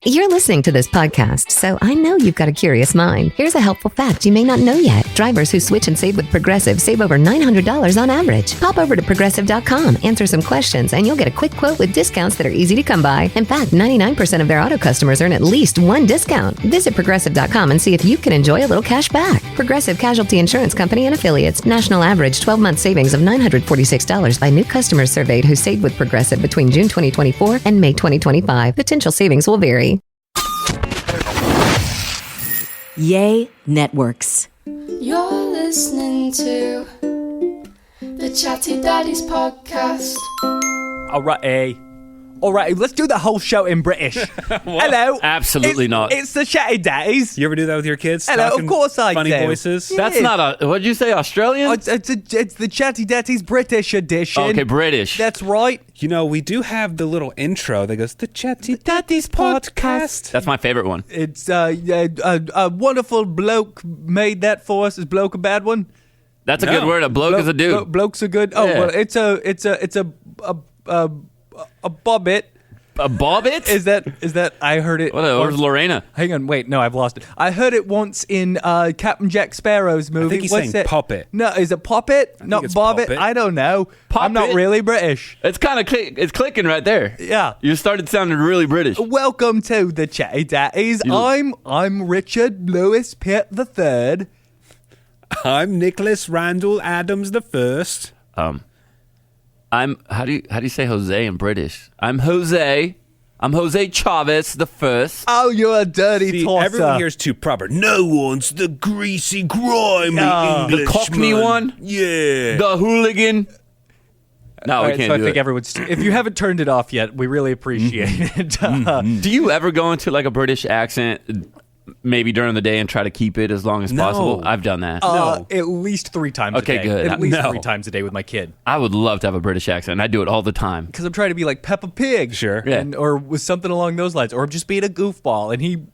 You're listening to this podcast, so I know you've got a curious mind. Here's a helpful fact you may not know yet. Drivers who switch and save with Progressive save over $900 on average. Pop over to Progressive.com, answer some questions, and you'll get a quick quote with discounts that are easy to come by. In fact, 99% of their auto customers earn at least one discount. Visit Progressive.com and see if you can enjoy a little cash back. Progressive Casualty Insurance Company and Affiliates. National average 12-month savings of $946 by new customers surveyed who saved with Progressive between June 2024 and May 2025. Potential savings will vary. Yay Networks. You're listening to the Chatty Daddies podcast. Alright, let's do the whole show in British. Hello. Absolutely not. It's the Chatty Daddies. You ever do that with your kids? Hello, Talking of course I funny do. voices? Yeah. That's not a... What'd you say, Australian? It's the Chatty Daddies British edition. Okay, British. That's right. You know, we do have the little intro that goes, the Chatty Daddies podcast. That's my favorite one. It's a wonderful bloke made that for us. Is bloke a bad one? That's a good word. A bloke is a dude. Bloke's a good. Oh, Yeah. well, it's a bobbit. A bobbit? Is that? I heard it. Where's Lorena? Hang on, wait, no, I've lost it. I heard it once in Captain Jack Sparrow's movie. I think he's What's saying that? puppet. No, is it poppet? Not it's bobbit? poppet. I don't know. I'm not Poppet? really British. It's kind of it's clicking right there. Yeah. You started sounding really British. Welcome to the Chatty Daddies. I'm Richard Lewis Pitt III. I'm Nicholas Randall Adams the First. I'm how do you say Jose in British? I'm Jose Chavez the First. Oh, you're a dirty See, tosser. everyone here is too proper. No one's the greasy, grimy Englishman. The Cockney one? Yeah. The hooligan. No, we can't so I do think it. everyone's. If you haven't turned it off yet, we really appreciate it. Do you ever go into like a British accent maybe during the day and try to keep it as long as possible? I've done that. At least 3 times Okay, a day. good. At least No. 3 times a day with my kid. I would love to have a British accent, and I do it all the time. Because I'm trying to be like Peppa Pig. Sure. Yeah. Or with something along those lines. Or just being a goofball. And he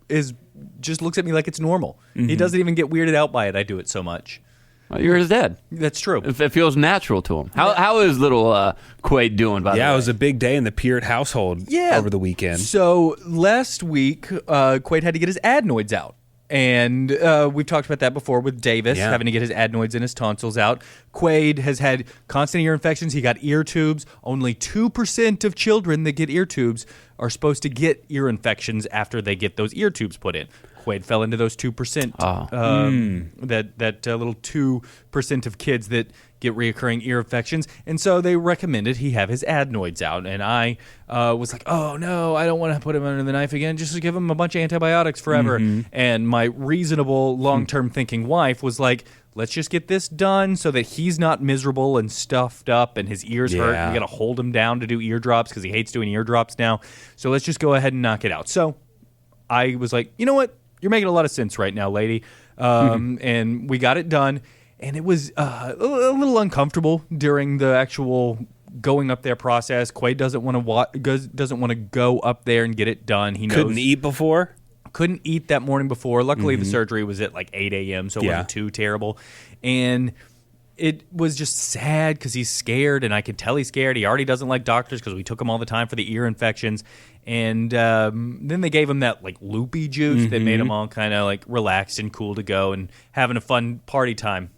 just looks at me like it's normal. He doesn't even get weirded out by it. I do it so much. Well, you're his dad. That's true. It feels natural to him. How is little Quaid doing, by the way? Yeah, it was a big day in the Peart household over the weekend. So last week, Quaid had to get his adenoids out. And we've talked about that before with Davis having to get his adenoids and his tonsils out. Quaid has had constant ear infections. He got ear tubes. Only 2% of children that get ear tubes are supposed to get ear infections after they get those ear tubes put in. Quaid fell into those 2%. That little 2% of kids that get reoccurring ear infections. And so they recommended he have his adenoids out. And I was like, oh, no, I don't want to put him under the knife again. Just give him a bunch of antibiotics forever. And my reasonable, long-term thinking wife was like, let's just get this done so that he's not miserable and stuffed up and his ears hurt. Yeah. We got to hold him down to do eardrops because he hates doing eardrops now. So let's just go ahead and knock it out. So I was like, you know what? You're making a lot of sense right now, lady. And we got it done. And it was a little uncomfortable during the actual going up there process. Quaid doesn't want to go up there and get it done. He knows Couldn't eat before? Couldn't eat that morning before. Luckily, the surgery was at like 8 a.m., so it wasn't too terrible. And it was just sad because he's scared, and I can tell he's scared. He already doesn't like doctors because we took him all the time for the ear infections. And then they gave him that like loopy juice that made him all kind of like relaxed and cool to go and having a fun party time.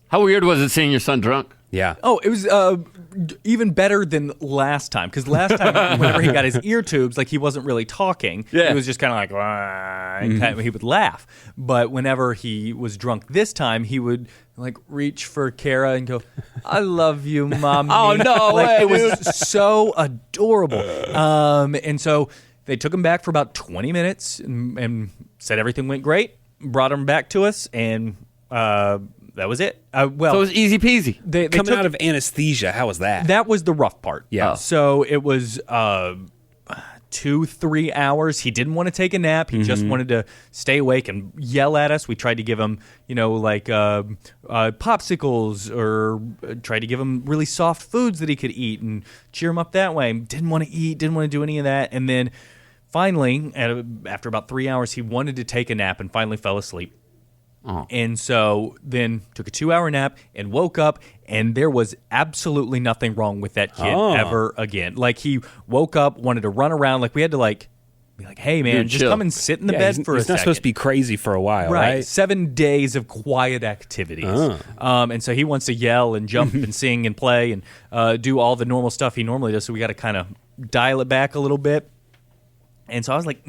How weird was it seeing your son drunk? Yeah. Oh, it was even better than last time. Because last time, whenever he got his ear tubes, like he wasn't really talking. Yeah. He was just kind of like, "Wah," and kind of, he would laugh. But whenever he was drunk this time, he would like reach for Kara and go, "I love you, mommy." Oh, no like, way, it was so adorable. And so they took him back for about 20 minutes and said everything went great. Brought him back to us, and that was it. So it was easy peasy. They Coming took out of anesthesia, how was that? that was the rough part. Yeah. So it was 2-3 hours. He didn't want to take a nap. He just wanted to stay awake and yell at us. We tried to give him, like popsicles, or tried to give him really soft foods that he could eat and cheer him up that way. Didn't want to eat. Didn't want to do any of that. And then finally, after about 3 hours, he wanted to take a nap and finally fell asleep. Oh. And so then took a 2-hour nap and woke up, and there was absolutely nothing wrong with that kid ever again. Like, he woke up, wanted to run around. Like, we had to Be like, hey, man, Dude, just chill. come and sit in the bed for a He's not second. supposed to be crazy for a while, right? 7 days of quiet activities. And so he wants to yell and jump and sing and play and do all the normal stuff he normally does. So we got to kind of dial it back a little bit. And so I was like,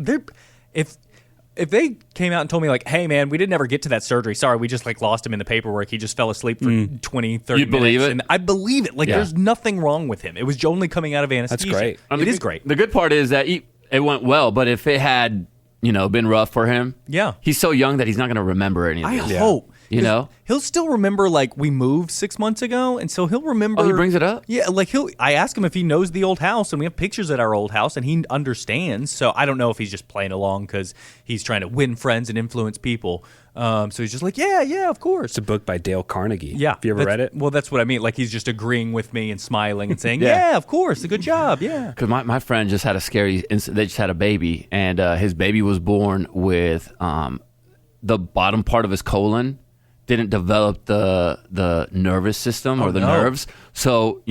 if they came out and told me, like, hey, man, we didn't ever get to that surgery. Sorry, we just, like, lost him in the paperwork. He just fell asleep for 20, 30 You'd minutes. believe it? And I believe it. Like, Yeah. there's nothing wrong with him. It was only coming out of anesthesia. great. It is great. The good part is that it went well, but if it had, been rough for him, he's so young that he's not going to remember anything. I hope. You know? He'll still remember, like, we moved 6 months ago, and so he'll remember. Oh, he brings it up? Yeah, like, I ask him if he knows the old house, and we have pictures at our old house, and he understands. So I don't know if he's just playing along because he's trying to win friends and influence people. So he's just like, yeah, of course. It's a book by Dale Carnegie. Yeah. Have you ever read it? Well, that's what I mean. Like, he's just agreeing with me and smiling and saying, yeah, of course, a good job, yeah. Because my friend just had a scary incident. They just had a baby, and his baby was born with the bottom part of his colon didn't develop the nervous system or the nerves. So,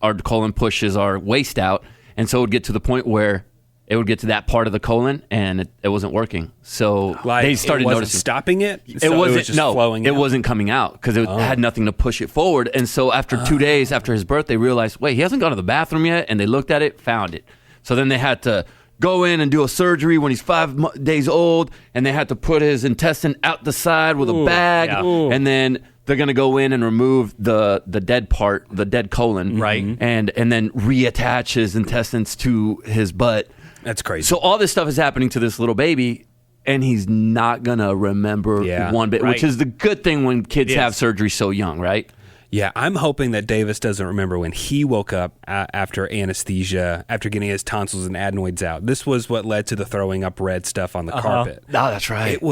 our colon pushes our waste out, and so it would get to the point where it would get to that part of the colon, and it wasn't working. So they started it wasn't noticing. stopping it. It wasn't just flowing. It wasn't coming out because it had nothing to push it forward. And so after 2 days after his birth, they realized, wait, he hasn't gone to the bathroom yet. And they looked at it, found it. So then they had to go in and do a surgery when he's 5 days old, and they had to put his intestine out the side with a bag, and then they're gonna go in and remove the dead part, the dead colon, Right. and then reattach his intestines to his butt. That's crazy. So all this stuff is happening to this little baby, and he's not gonna remember one bit, which is the good thing when kids have surgery so young, right? Yeah, I'm hoping that Davis doesn't remember when he woke up after anesthesia, after getting his tonsils and adenoids out. This was what led to the throwing up red stuff on the carpet. Oh, that's right. It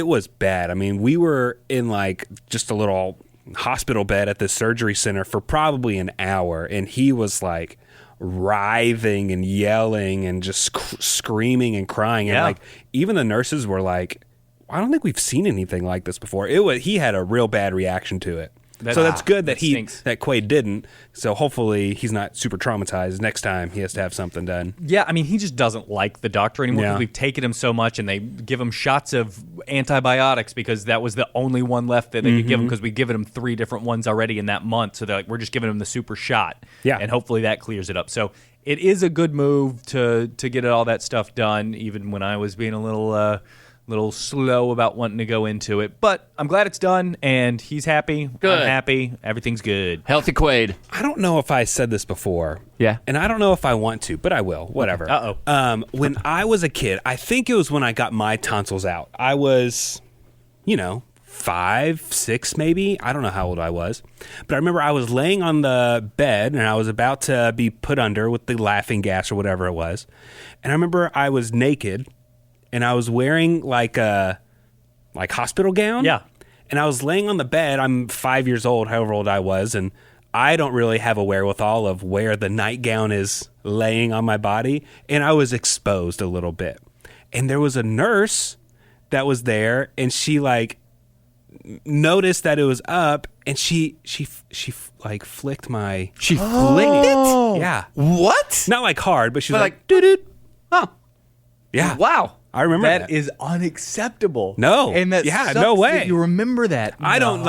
was bad. I mean, we were in like just a little hospital bed at the surgery center for probably an hour, and he was like writhing and yelling and just screaming and crying. And like even the nurses were like, I don't think we've seen anything like this before. He had a real bad reaction to it. So that's good that that Quaid didn't. So hopefully he's not super traumatized. Next time he has to have something done. Yeah, I mean, he just doesn't like the doctor anymore because we've taken him so much, and they give him shots of antibiotics because that was the only one left that they could give him because we've given him 3 different ones already in that month. So they're like, we're just giving him the super shot. Yeah. And hopefully that clears it up. So it is a good move to get all that stuff done, even when I was being a little slow about wanting to go into it. But I'm glad it's done, and he's happy. Good. I'm happy. Everything's good. Healthy Quaid. I don't know if I said this before. Yeah. And I don't know if I want to, but I will. Whatever. Uh-oh. When I was a kid, I think it was when I got my tonsils out. I was, 5, 6 maybe. I don't know how old I was. But I remember I was laying on the bed, and I was about to be put under with the laughing gas or whatever it was. And I remember I was naked, and I was wearing like a hospital gown. Yeah. And I was laying on the bed. I'm 5 years old, however old I was, and I don't really have a wherewithal of where the nightgown is laying on my body, and I was exposed a little bit. And there was a nurse that was there, and she noticed that it was up, and she flicked my. She flicked it? Yeah. What? Not like hard, but she was like doo-doo. Huh. Yeah. Wow. I remember that. That is unacceptable. No. And that Yeah, sucks no way. that you remember that. I don't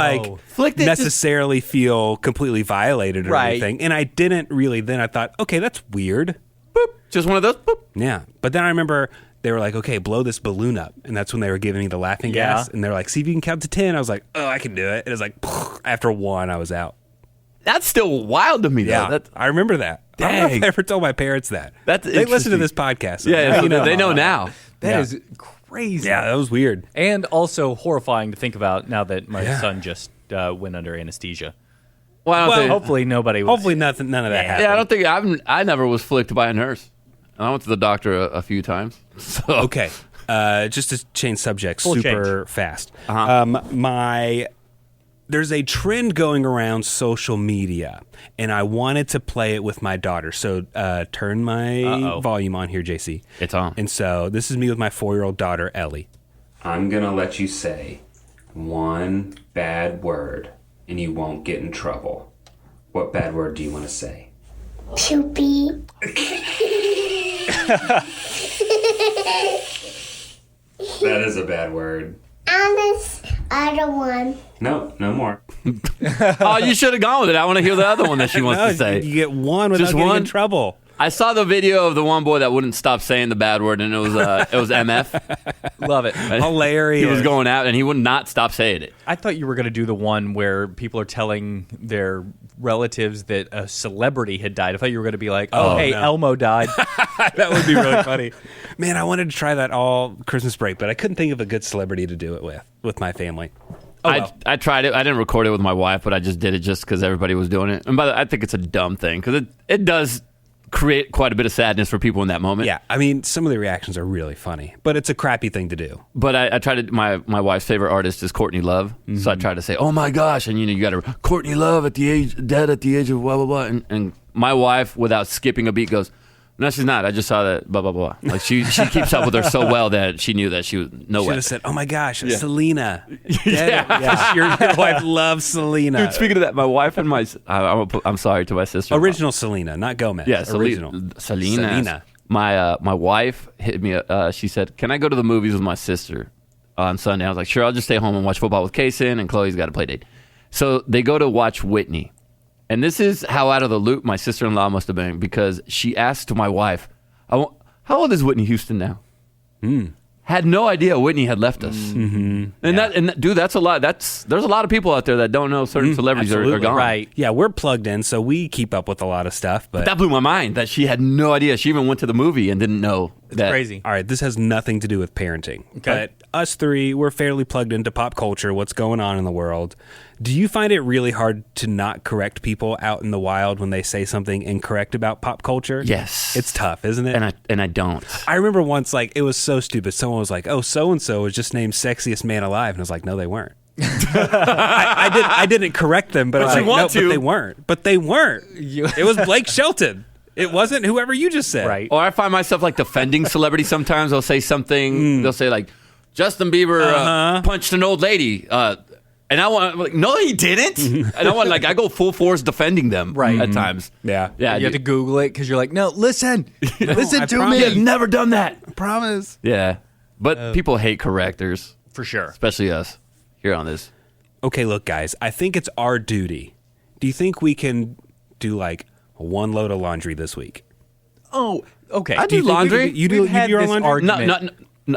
Flicked it necessarily feel completely violated or Right. anything. And I didn't really then. I thought, okay, that's weird. Boop. Just one of those. Boop. Yeah. But then I remember they were like, okay, blow this balloon up. And that's when they were giving me the laughing gas. And they're like, see if you can count to 10. I was like, oh, I can do it. And it was like, after 1, I was out. That's still wild to me, though. Yeah. I remember that. I don't know if Dang. I ever told my parents that. That's they listen to interesting. this podcast. So Yeah, so they know about now. That is crazy. Yeah, that was weird. And also horrifying to think about now that my son just went under anesthesia. Well, Hopefully nobody was. Hopefully none of that happened. yeah, I don't think I never was flicked by a nurse. I went to the doctor a few times. So. Okay. Just to change subjects Full super change. fast. Uh-huh. There's a trend going around social media, and I wanted to play it with my daughter. So turn my volume on here, JC. It's on. And so this is me with my 4-year-old daughter, Ellie. I'm going to let you say one bad word, and you won't get in trouble. What bad word do you want to say? Poopy. That is a bad word. And this other one. No more. Oh, you should have gone with it. I want to hear the other one that she wants No, to say. you get one without Just getting one? in trouble. I saw the video of the one boy that wouldn't stop saying the bad word, and it was MF. Love it. Hilarious. He was going out, and he would not stop saying it. I thought you were going to do the one where people are telling their relatives that a celebrity had died. I thought you were going to be like, oh, hey, no. Elmo died. That would be really funny. Man, I wanted to try that all Christmas break, but I couldn't think of a good celebrity to do it with my family. I tried it. I didn't record it with my wife, but I just did it just because everybody was doing it. And by the way, I think it's a dumb thing because it does create quite a bit of sadness for people in that moment. Yeah, I mean, some of the reactions are really funny, but it's a crappy thing to do. But I tried to. My wife's favorite artist is Courtney Love, so I tried to say, "Oh my gosh!" And you got to Courtney Love dead at the age of blah blah blah. And my wife, without skipping a beat, goes, "No, she's not. I just saw that blah blah blah." Like she keeps up with her so well that she knew that she was no way. Should have said, "Oh my gosh, Selena." Your wife loves Selena. Dude, speaking of that, my wife and I'm sorry to my sister. Original Selena, not Gomez. Yeah, original. Selena. My wife hit me. She said, "Can I go to the movies with my sister on Sunday?" I was like, "Sure, I'll just stay home and watch football with Kaysen, and Chloe's got a play date." So they go to watch Whitney. And this is how out of the loop my sister-in-law must have been, because she asked my wife, "How old is Whitney Houston now?" Had no idea Whitney had left us. And dude, that's a lot. There's a lot of people out there that don't know certain celebrities are gone. Right. Yeah, we're plugged in, so we keep up with a lot of stuff. But That blew my mind that she had no idea. She even went to the movie and didn't know. It's crazy. all right, this has nothing to do with parenting. Okay. But us three, we're fairly plugged into pop culture, what's going on in the world. Do you find it really hard to not correct people out in the wild when they say something incorrect about pop culture? Yes. It's tough, isn't it? And I don't. I remember once, like, it was so stupid. Someone was like, "Oh, so-and-so was just named sexiest man alive." And I was like, "No, they weren't." I didn't correct them, but I was you like, want "No, to." but they weren't." But they weren't. It was Blake Shelton. It wasn't whoever you just said. Right. Or I find myself like defending celebrities sometimes. They'll say something. They'll say like, Justin Bieber punched an old lady. And I want like, no, he didn't. And I want I go full force defending them at times. Yeah. Yeah. You have to Google it because you're like, no, listen to me. me. I've never done that. I promise. Yeah. But people hate correctors, For sure. especially us here on this. Okay, look, guys, I think it's our duty. Do you think we can do like one load of laundry this week? Oh, okay. I do laundry. You do your laundry? No,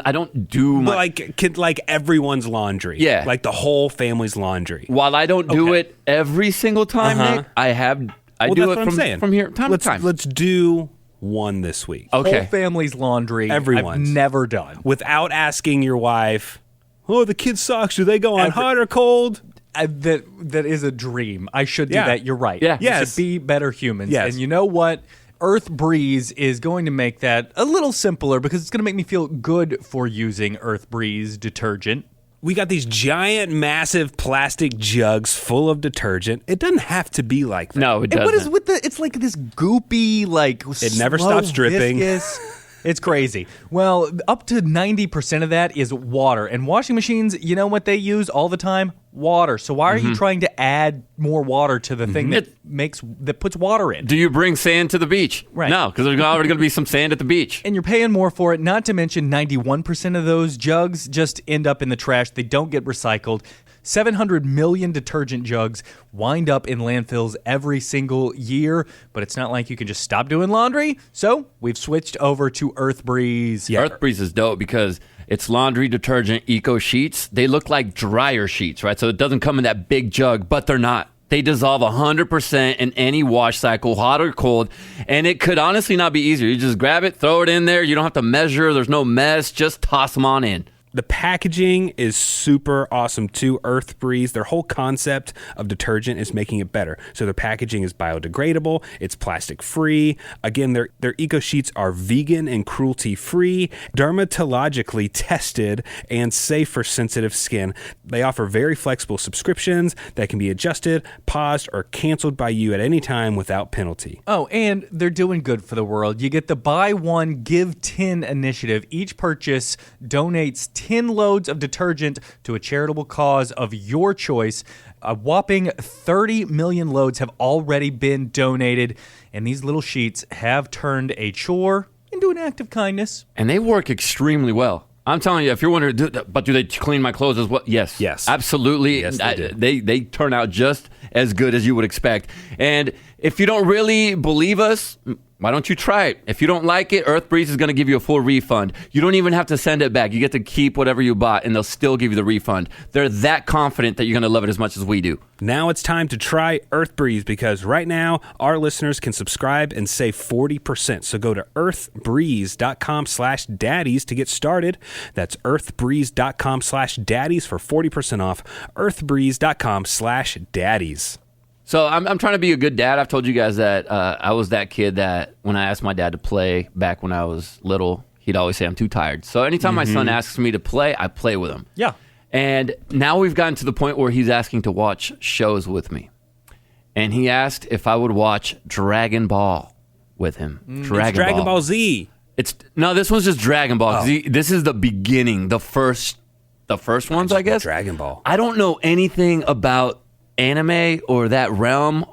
I don't do my... Like everyone's laundry. Yeah. Like the whole family's laundry. While I don't do it every single time, Nick, I do that's it what I'm saying. from here time to time. Let's do one this week. Okay. Whole family's laundry. Everyone's. I've never done. Without asking your wife, "Oh, the kids' socks, do they go on hot or cold?" That is a dream. I should do Yeah. that. You're right. Yeah. We Yes. should be better humans. Yes. And you know what? Earth Breeze is going to make that a little simpler because it's going to make me feel good for using Earth Breeze detergent. We got these giant, massive plastic jugs full of detergent. It doesn't have to be like that. No, it And doesn't. what is with the? It's like this goopy, like It never slow, stops dripping. viscous. It's crazy. Well, up to 90% of that is water. And washing machines, you know what they use all the time? Water. So why are you trying to add more water to the thing that puts water in? Do you bring sand to the beach? Right. No, because there's already going to be some sand at the beach. And you're paying more for it, not to mention 91% of those jugs just end up in the trash. They don't get recycled. 700 million detergent jugs wind up in landfills every single year, but it's not like you can just stop doing laundry. So we've switched over to Earth Breeze. Earth Breeze is dope because it's laundry detergent eco sheets. They look like dryer sheets, right? So it doesn't come in that big jug, but they're not. They dissolve 100% in any wash cycle, hot or cold, and it could honestly not be easier. You just grab it, throw it in there. You don't have to measure. There's no mess. Just toss them on in. The packaging is super awesome too. Earth Breeze, their whole concept of detergent is making it better. So their packaging is biodegradable, it's plastic free. Again, their eco sheets are vegan and cruelty free, dermatologically tested, and safe for sensitive skin. They offer very flexible subscriptions that can be adjusted, paused, or canceled by you at any time without penalty. Oh, and they're doing good for the world. You get the Buy One, Give 10 initiative. Each purchase donates 10 loads of detergent to a charitable cause of your choice. A whopping 30 million loads have already been donated, and these little sheets have turned a chore into an act of kindness. And they work extremely well. I'm telling you, if you're wondering, but do they clean my clothes as well? Yes. Yes. Absolutely. Yes, they do. They turn out just as good as you would expect. And if you don't really believe us, why don't you try it? If you don't like it, Earth Breeze is going to give you a full refund. You don't even have to send it back. You get to keep whatever you bought, and they'll still give you the refund. They're that confident that you're going to love it as much as we do. Now it's time to try Earth Breeze because right now our listeners can subscribe and save 40%. So go to earthbreeze.com/daddies to get started. That's earthbreeze.com/daddies for 40% off. earthbreeze.com/daddies. So I'm trying to be a good dad. I've told you guys that I was that kid that when I asked my dad to play back when I was little, he'd always say, I'm too tired. So anytime my son asks me to play, I play with him. Yeah. And now we've gotten to the point where he's asking to watch shows with me. And he asked if I would watch Dragon Ball with him. Dragon Ball Z. No, this one's just Dragon Ball. This is the beginning, the first ones, I guess. Dragon Ball. I don't know anything about anime or that realm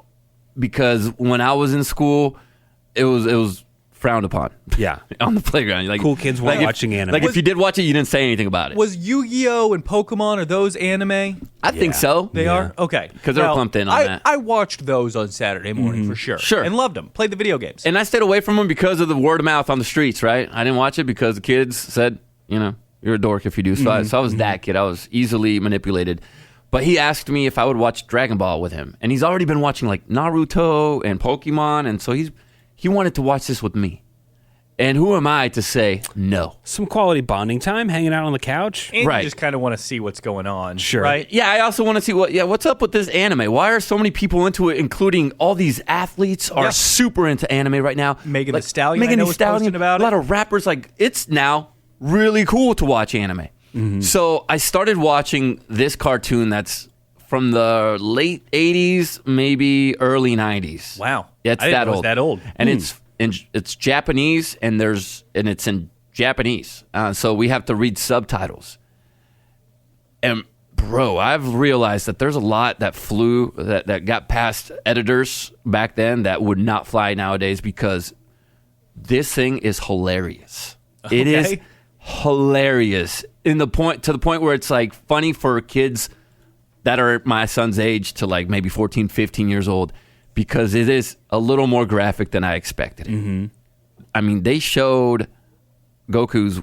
because when I was in school, it was frowned upon. Yeah. On the playground. Like, cool kids weren't watching anime. Like if you did watch it, you didn't say anything about it. Was Yu-Gi-Oh! And Pokemon, are those anime? I think so. They are? Okay. Because they're pumped in on that. I watched those on Saturday morning for sure. Sure. And loved them. Played the video games. And I stayed away from them because of the word of mouth on the streets, right? I didn't watch it because the kids said, you're a dork if you do. So I was that kid. I was easily manipulated. But he asked me if I would watch Dragon Ball with him. And he's already been watching like Naruto and Pokemon. And so he wanted to watch this with me. And who am I to say no? Some quality bonding time, hanging out on the couch. And right. you just kind of want to see what's going on. Sure. Right? Yeah, I also want to see what's up with this anime. Why are so many people into it, including all these athletes are super into anime right now. Megan Thee Stallion, I know, was posting about a lot of rappers, it's now really cool to watch anime. So I started watching this cartoon that's from the late 80s, maybe early 90s. Wow. It's I didn't that know it was old. that old. And it's Japanese and it's in Japanese. So we have to read subtitles. And bro, I've realized that there's a lot that flew that got past editors back then that would not fly nowadays because this thing is hilarious. Okay. It is hilarious to the point where it's like funny for kids that are my son's age to like maybe 14, 15 years old because it is a little more graphic than I expected. I mean, they showed Goku's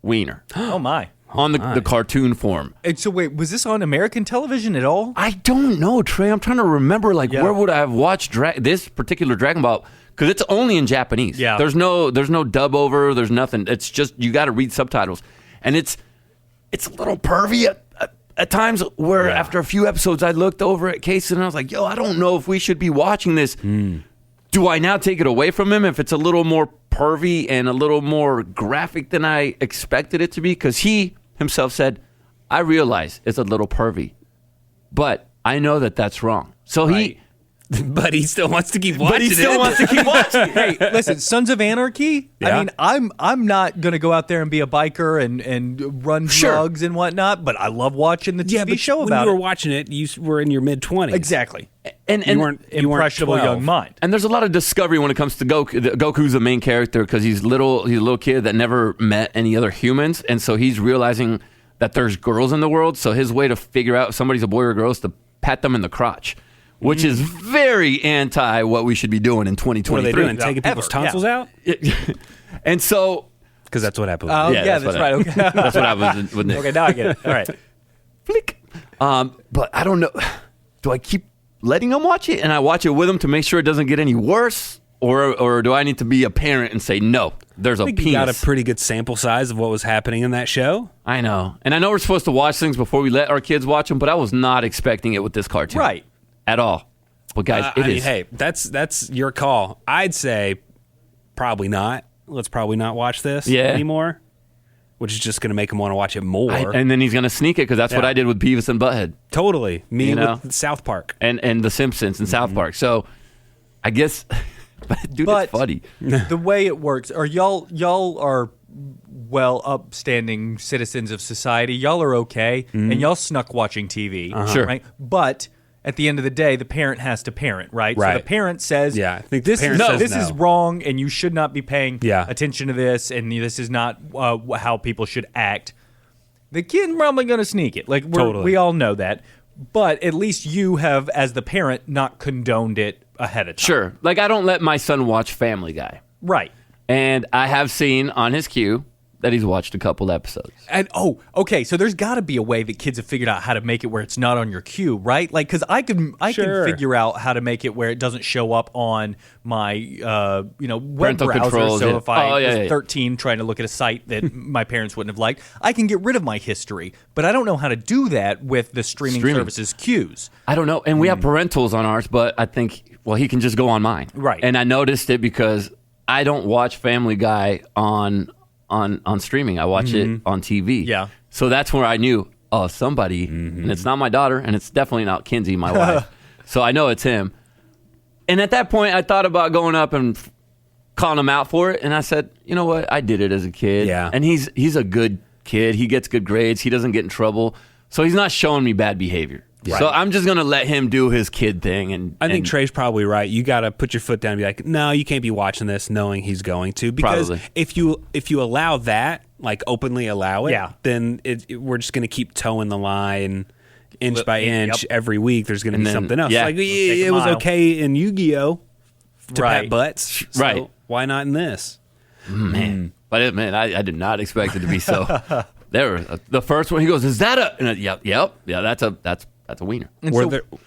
wiener. Oh, my. On the cartoon form. And so wait, was this on American television at all? I don't know, Trey. I'm trying to remember, where would I have watched this particular Dragon Ball? Because it's only in Japanese. Yeah. There's no dub over. There's nothing. It's just you got to read subtitles, and it's a little pervy at times. Where after a few episodes, I looked over at Casey and I was like, "Yo, I don't know if we should be watching this. Do I now take it away from him if it's a little more pervy and a little more graphic than I expected it to be?" Because he himself said, "I realize it's a little pervy, but I know that that's wrong." So But he still wants to keep watching it. Hey, listen, Sons of Anarchy. Yeah. I mean, I'm not gonna go out there and be a biker and run drugs and whatnot, but I love watching the TV show about it. When you were watching it, you were in your mid-20s. Exactly. And you weren't impressionable 12. young mind. And there's a lot of discovery when it comes to Goku. Goku's the main character because he's a little kid that never met any other humans, and so he's realizing that there's girls in the world. So his way to figure out if somebody's a boy or a girl is to pat them in the crotch, which is very anti what we should be doing in 2023. What are they doing? Taking people's tonsils out? And so, because that's what happened. Oh, yeah, that's right. Okay. That's what happens with Nick. Okay, now I get it. All right. Flick. But I don't know. Do I keep letting him watch it and I watch it with him to make sure it doesn't get any worse? Or do I need to be a parent and say, no, there's a penis? You got a pretty good sample size of what was happening in that show. I know. And I know we're supposed to watch things before we let our kids watch them, but I was not expecting it with this cartoon. Right. At all. But guys, it is. Hey, that's your call. I'd say probably not. Let's probably not watch this anymore, which is just going to make him want to watch it more. And then he's going to sneak it because that's what I did with Beavis and Butthead. Totally. Me with South Park. And The Simpsons and South Park. So I guess, dude, it's funny. The way it works, or y'all are well upstanding citizens of society. Y'all are okay, and y'all snuck watching TV. Sure. Right? But at the end of the day, the parent has to parent, right? Right. So the parent says, Yeah, I think this the is parent says this is no. wrong, and you should not be paying Yeah. attention to this, and this is not how people should act. The kid's probably going to sneak it. Like we all know that, but at least you have, as the parent, not condoned it ahead of time. Sure. Like, I don't let my son watch Family Guy. Right. And I have seen on his queue that he's watched a couple episodes. And okay, so there's got to be a way that kids have figured out how to make it where it's not on your queue, right? Like, because I can Sure. figure out how to make it where it doesn't show up on my web Parental browser. controls, So yeah. if I Oh, was yeah. 13 trying to look at a site that my parents wouldn't have liked, I can get rid of my history. But I don't know how to do that with the streaming services queues. I don't know. And we have parentals on ours, but I think, well, he can just go on mine. Right. And I noticed it because I don't watch Family Guy on streaming. I watch it on TV. Yeah. So that's where I knew, somebody, and it's not my daughter, and it's definitely not Kinsey, my wife. So I know it's him. And at that point, I thought about going up and calling him out for it, and I said, you know what? I did it as a kid. Yeah. And he's a good kid. He gets good grades. He doesn't get in trouble. So he's not showing me bad behavior. Right. So I'm just going to let him do his kid thing. And I think and Trey's probably right. You got to put your foot down and be like, no, you can't be watching this knowing he's going to. Because Probably. if you allow that, like openly allow it, Yeah. then we're just going to keep towing the line inch by inch Yep. every week. There's going to be then- something else. yeah. Like, take a it was mile. okay in Yu-Gi-Oh! To Right. pat butts. So Right. why not in this? man, I did not expect it to be so. The first one, he goes, "Is that a?" And yep, that's a wiener.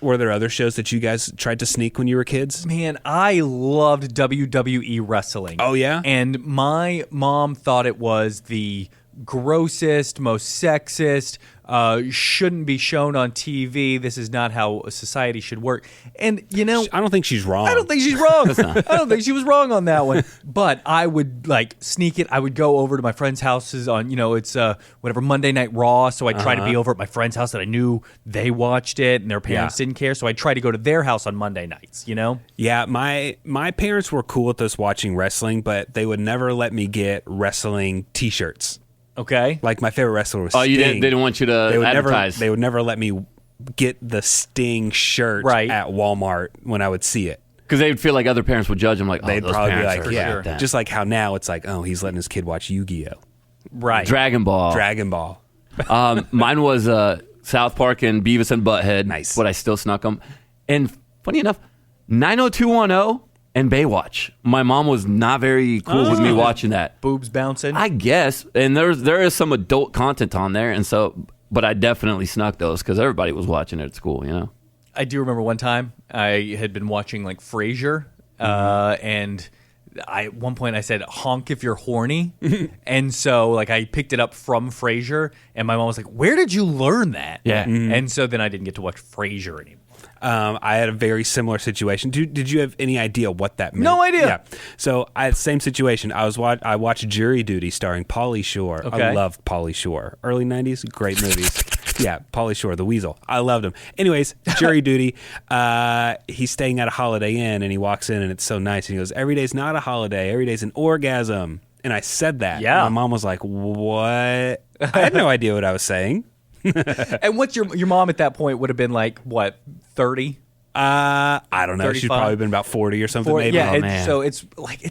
Were there other shows that you guys tried to sneak when you were kids? Man, I loved WWE wrestling. Oh, yeah? And my mom thought it was the grossest, most sexist, shouldn't be shown on TV. This is not how a society should work. And, I don't think she's wrong. I don't think she's wrong. I don't think she was wrong on that one. But I would sneak it. I would go over to my friends' houses on, it's whatever Monday Night Raw. So I'd try to be over at my friend's house that I knew they watched it and their parents didn't care. So I'd try to go to their house on Monday nights, Yeah, my parents were cool with us watching wrestling, but they would never let me get wrestling T-shirts. Okay. Like my favorite wrestler was Oh, Sting. they didn't want you to advertise. They would never let me get the Sting shirt Right. at Walmart when I would see it. Because they would feel like other parents would judge him, like, They'd those probably be parents like, are yeah, like that. just like how now it's like, oh, he's letting his kid watch Yu-Gi-Oh, Right. Dragon Ball. Dragon Ball. Mine was South Park and Beavis and Butthead. Nice. But I still snuck them. And funny enough, 90210 and Baywatch. My mom was not very cool with me watching that. Boobs bouncing. I guess. And there is some adult content on there. And so, but I definitely snuck those because everybody was watching it at school, I do remember one time I had been watching Frasier, and at one point I said, honk if you're horny. And so I picked it up from Frasier, and my mom was like, where did you learn that? Yeah. And so then I didn't get to watch Frasier anymore. I had a very similar situation. Did you have any idea what that meant? No idea. Yeah. So same situation. I watched Jury Duty starring Pauly Shore. Okay. I loved Pauly Shore. Early 90s, great movies. Yeah, Pauly Shore, the Weasel. I loved him. Anyways, Jury Duty. He's staying at a Holiday Inn, and he walks in, and it's so nice. And he goes, every day's not a holiday. Every day's an orgasm. And I said that. Yeah. And my mom was like, what? I had no idea what I was saying. And what's your mom at that point would have been what, 30? I don't know. 35? She'd probably been about 40 or something, maybe. Yeah, Oh, and man. so it's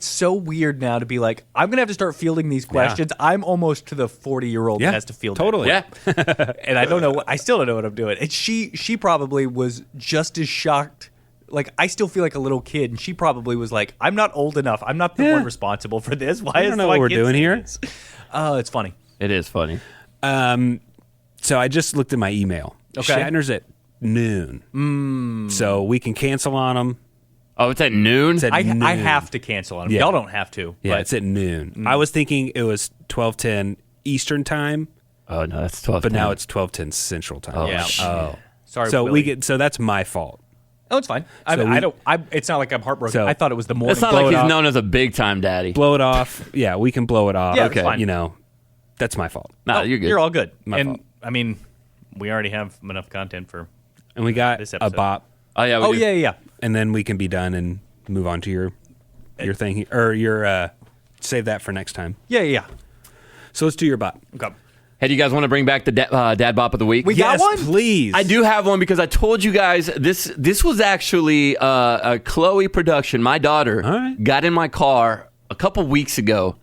so weird now to be like, I'm gonna have to start fielding these questions. I'm almost to the 40-year-old Yeah, that has to field totally. it. Yeah, and I don't know. I still don't know what I'm doing. And she probably was just as shocked. I still feel like a little kid, and she probably was like, I'm not old enough. I'm not the one responsible for this. Why I is don't know my what we're kid doing saying here. this? Oh, it's funny. It is funny. So I just looked at my email. Okay. Shatner's at noon. So we can cancel on him. Oh, it's at noon? It's at I noon. have to cancel on him. Yeah. Y'all don't have to. Yeah, but it's at noon. I was thinking it was 12:10 Eastern time, Oh, no, that's 12. but now it's 12:10 Central time. Oh, Yeah. shit. sorry. So Willie. so that's my fault. Oh, it's fine. It's not like I'm heartbroken. So- I thought it was the morning. It's not blow like it he's off. known as a big time daddy. Blow it off. Yeah, we can blow it off. Yeah, that's fine. That's my fault. Nah, Oh, you're good. You're all good. My and fault. I mean, we already have enough content for. And we got This a episode. bop, Oh, yeah. Oh we do. yeah. and then we can be done and move on to your thing or your save that for next time. Yeah. So let's do your bop. Okay. Hey, do you guys want to bring back the Dad Bop of the Week? We got one? Please. I do have one because I told you guys this was actually a Chloe production. My daughter got in my car a couple weeks ago,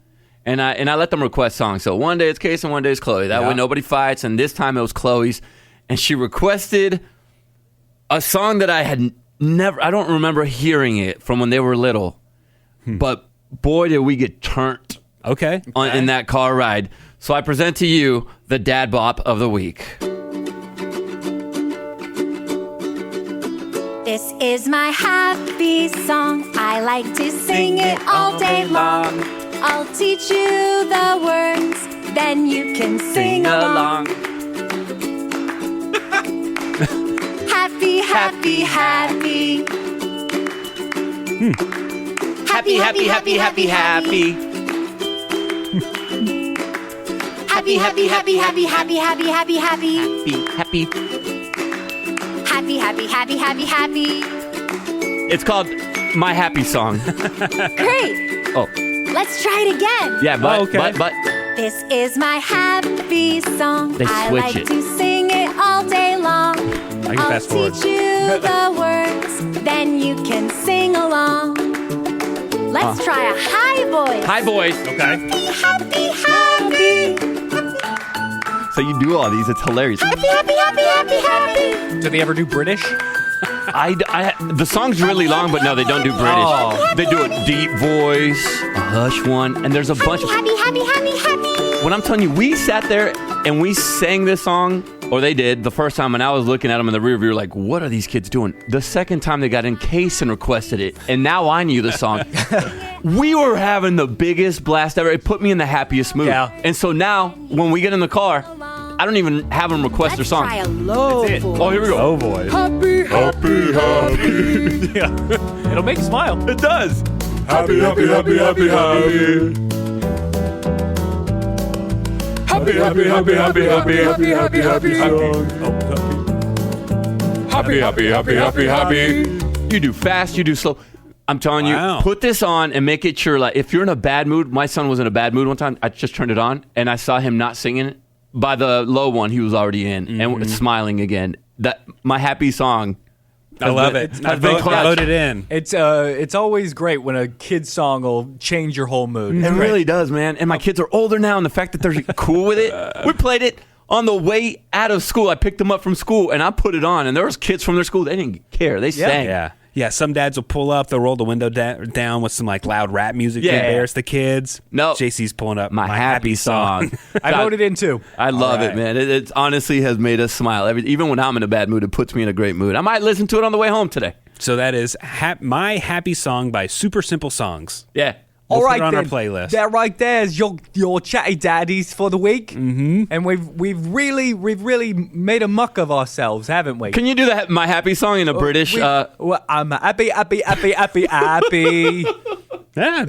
and I let them request songs. So one day it's Case and one day it's Chloe. That way nobody fights. And this time it was Chloe's, and she requested a song that I had never. I don't remember hearing it from when they were little, but boy did we get turned. Okay. In that car ride. So I present to you the Dad Bop of the Week. This is my happy song. I like to sing it all day long. I'll teach you the words, then you can sing along. Happy, happy, happy. Happy, happy, happy, happy, happy. Happy, happy, happy, happy, happy, happy, happy, happy. Happy. Happy, happy, happy, happy, happy. It's called My Happy Song. Great. Oh. Let's try it again. Yeah, but This is my happy song. They I switch like it. to sing it all day long. I can I'll fast forward. teach you the words, then you can sing along. Let's try a high voice. Hi, boys. Okay. Happy, happy. So you do all these. It's hilarious. Happy, happy, happy, happy, happy. Do they ever do British? The song's really long, but no, they don't do British. Oh. They do a deep voice, a hush one, and there's a bunch of... Happy, happy, happy, happy. When I'm telling you, we sat there and we sang this song, or they did, the first time, and I was looking at them in the rear view like, what are these kids doing? The second time they got in Case and requested it, and now I knew the song. We were having the biggest blast ever. It put me in the happiest mood. Yeah. And so now, when we get in the car, I don't even have them request their song. Try a low voice. Oh, here we go. Oh boy. Happy, happy, happy. Yeah. It'll make you smile. It does. Happy, happy, happy, happy, happy. Happy, happy, happy, happy, happy, happy, happy, happy, happy. Happy, happy, happy, happy, happy. You do fast, you do slow. I'm telling Wow. you, put this on and make it sure, like, if you're in a bad mood, my son was in a bad mood one time, I just turned it on, and I saw him not singing it. By the low one, he was already in, and smiling again. That My Happy Song. I love it. I voted in. It's always great when a kid's song will change your whole mood. It really does, man. And my kids are older now, and the fact that they're cool with it. We played it on the way out of school. I picked them up from school, and I put it on, and there was kids from their school. They didn't care. They sang. Yeah. Yeah, some dads will pull up, they'll roll the window down with some like loud rap music to embarrass the kids. No. JC's pulling up My Happy Song. I voted in too. I love All it, right. man. It honestly has made us smile. Even when I'm in a bad mood, it puts me in a great mood. I might listen to it on the way home today. So that is My Happy Song by Super Simple Songs. Yeah. We'll All put right, it on then. our playlist. That right there is your chatty daddies for the week. Mm-hmm. And we've really made a muck of ourselves, haven't we? Can you do that My Happy Song in a British? Well, I'm happy. Yeah, it's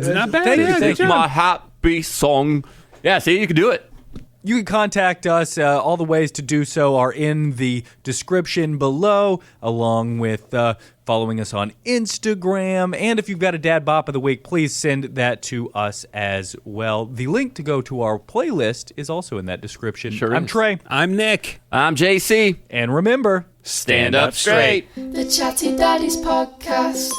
not bad. Thank you, Yeah, thank good you. job. My Happy Song. Yeah, see, you can do it. You can contact us. All the ways to do so are in the description below, along with following us on Instagram. And if you've got a Dad Bop of the Week, please send that to us as well. The link to go to our playlist is also in that description. Sure I'm is. Trey. I'm Nick. I'm JC. And remember, Stand up straight. The Chatty Daddies Podcast.